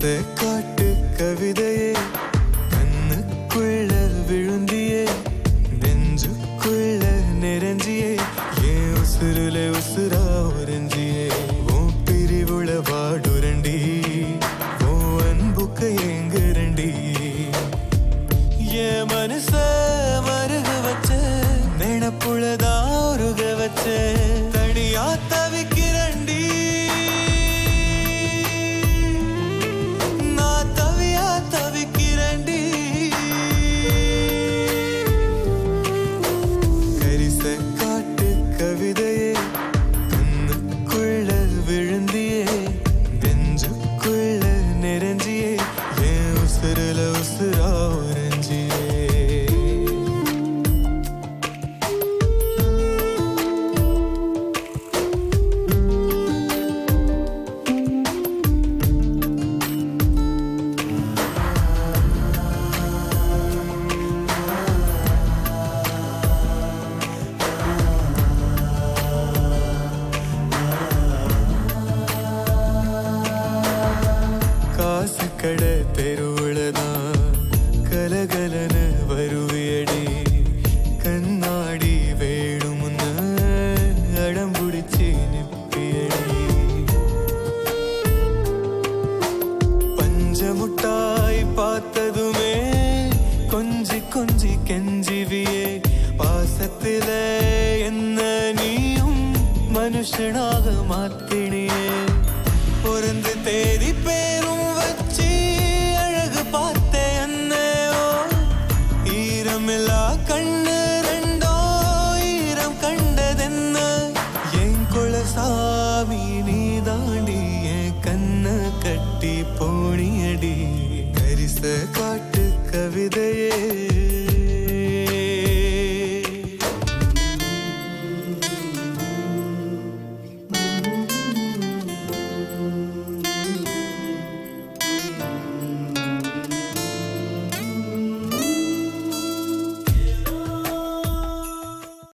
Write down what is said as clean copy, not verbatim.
காட்டு கவிதையே கண்ணுக்குள்ள விழுந்தியே நெஞ்சுக்குள்ள நிறைஞ்சியே ஏன் உசுருல உசுரா உறைஞ்சியே உன் பிரிவுள வாடுரண்டி உன் அன்புக்கு ஏங்குரண்டி என் மனச மருக வச்ச நினப்புள்ளதா உருக வச்ச தனியா தவிக்கிறண்டி கட தெருவுளதான் கலகலன வருவியடி கண்ணாடி வேணுமுன்ன அடம்புடிச்சி நிப்பியடி பஞ்சமுட்டாய் பார்த்ததுமே கொஞ்சி கொஞ்சி கெஞ்சிவியே பாசத்தில என்ன நீயும் மனுஷனாக மாத்தினியே பொருந்து தேடி